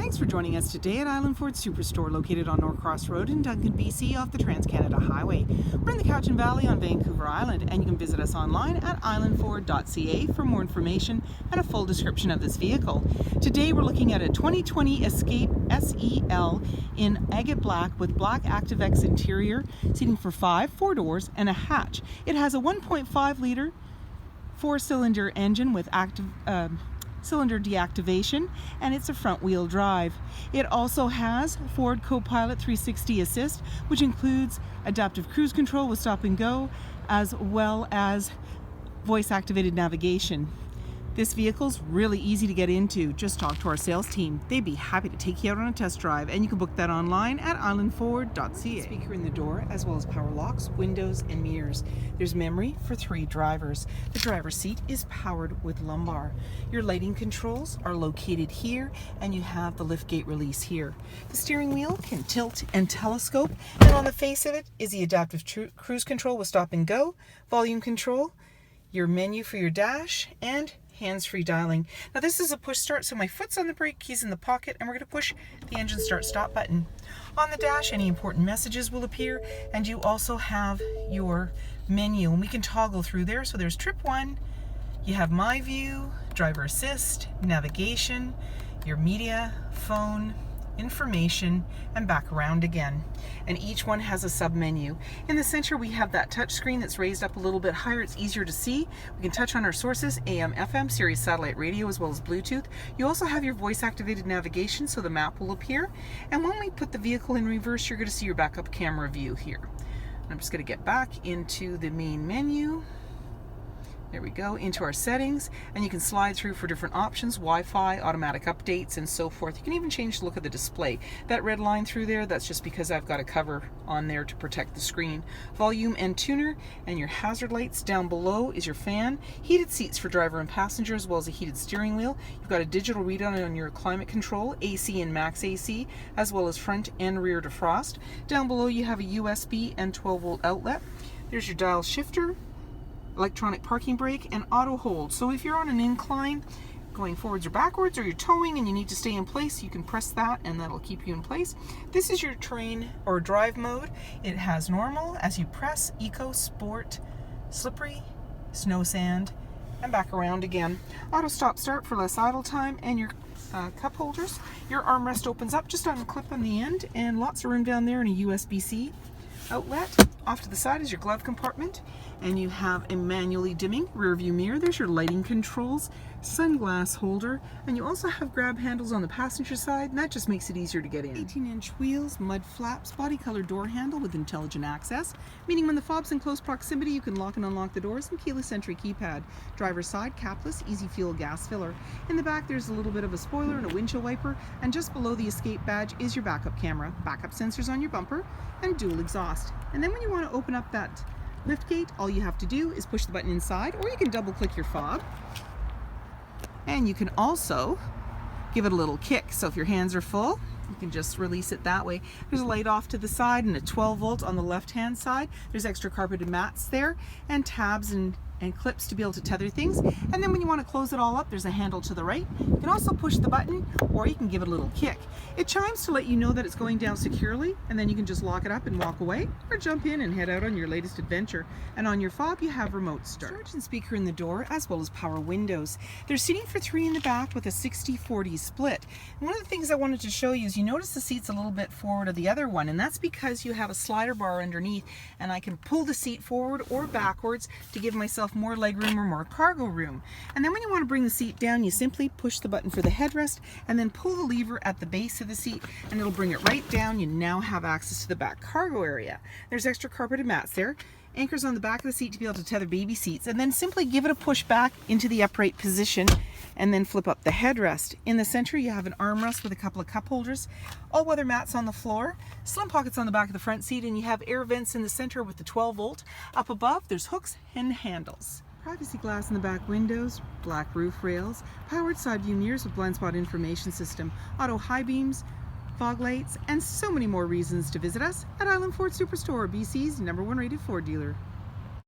Thanks for joining us today at Island Ford Superstore, located on Norcross Road in Duncan, BC, off the Trans-Canada Highway. We're in the Cowichan Valley on Vancouver Island, and you can visit us online at islandford.ca for more information and a full description of this vehicle. Today we're looking at a 2020 Escape SEL in agate black with black Activex interior, seating for 4 doors, and a hatch. It has a 1.5 liter 4-cylinder engine with cylinder deactivation, and it's a front wheel drive. It also has Ford Co-Pilot 360 Assist, which includes adaptive cruise control with stop and go, as well as voice activated navigation. This vehicle's really easy to get into. Just talk to our sales team. They'd be happy to take you out on a test drive, and you can book that online at islandford.ca. Speaker in the door, as well as power locks, windows, and mirrors. There's memory for 3 drivers. The driver's seat is powered with lumbar. Your lighting controls are located here, and you have the liftgate release here. The steering wheel can tilt and telescope, and on the face of it is the adaptive cruise control with stop and go, volume control, your menu for your dash, and hands-free dialing. Now this is a push start, so my foot's on the brake, keys in the pocket, and we're going to push the engine start stop button. On the dash, any important messages will appear, and you also have your menu, and we can toggle through there. So there's trip 1, you have my view, driver assist, navigation, your media, phone, information, and back around again. And each one has a sub menu. In the center we have that touch screen that's raised up a little bit higher. It's easier to see. We can touch on our sources, AM, FM, Sirius satellite radio, as well as Bluetooth. You also have your voice activated navigation, so the map will appear. And when we put the vehicle in reverse, you're going to see your backup camera view here. I'm just going to get back into the main menu. There we go, into our settings, and you can slide through for different options, Wi-Fi, automatic updates, and so forth. You can even change the look of the display. That red line through there, that's just because I've got a cover on there to protect the screen. Volume and tuner, and your hazard lights. Down below is your fan, heated seats for driver and passenger, as well as a heated steering wheel. You've got a digital readout on your climate control, AC and max AC, as well as front and rear defrost. Down below you have a USB and 12-volt outlet. There's your dial shifter, electronic parking brake, and auto hold. So if you're on an incline going forwards or backwards, or you're towing and you need to stay in place, you can press that and that'll keep you in place. This is your terrain or drive mode. It has normal, as you press, eco, sport, slippery, snow, sand, and back around again. Auto stop start for less idle time, and your cup holders. Your armrest opens up just on a clip on the end, and lots of room down there, and a USB-C outlet. Off to the side is your glove compartment, and you have a manually dimming rear view mirror. There's your lighting controls, sunglass holder, and you also have grab handles on the passenger side, and that just makes it easier to get in. 18-inch wheels, mud flaps, body color door handle with intelligent access, meaning when the fob's in close proximity you can lock and unlock the doors, and keyless entry keypad. Driver's side, capless, easy fuel gas filler. In the back there's a little bit of a spoiler and a windshield wiper, and just below the escape badge is your backup camera, backup sensors on your bumper, and dual exhaust. And then when you want to open up that lift gate, all you have to do is push the button inside, or you can double click your fob, and you can also give it a little kick. So if your hands are full, you can just release it that way. There's a light off to the side and a 12-volt on the left hand side. There's extra carpeted mats there, and tabs and clips to be able to tether things. And then when you want to close it all up, there's a handle to the right. You can also push the button, or you can give it a little kick. It chimes to let you know that it's going down securely, and then you can just lock it up and walk away, or jump in and head out on your latest adventure. And on your fob you have remote start. Storage and speaker in the door, as well as power windows. There's seating for 3 in the back with a 60-40 split. And one of the things I wanted to show you is you notice the seat's a little bit forward of the other one, and that's because you have a slider bar underneath, and I can pull the seat forward or backwards to give myself more legroom or more cargo room. And then when you want to bring the seat down, you simply push the button for the headrest and then pull the lever at the base of the seat, and it'll bring it right down. You now have access to the back cargo area. There's extra carpeted mats there, anchors on the back of the seat to be able to tether baby seats, and then simply give it a push back into the upright position and then flip up the headrest. In the center you have an armrest with a couple of cup holders, all-weather mats on the floor, slim pockets on the back of the front seat, and you have air vents in the center with the 12-volt. Up above there's hooks and handles. Privacy glass in the back windows, black roof rails, powered side view mirrors with blind spot information system, auto high beams, fog lights, and so many more reasons to visit us at Island Ford Superstore, BC's #1 rated Ford dealer.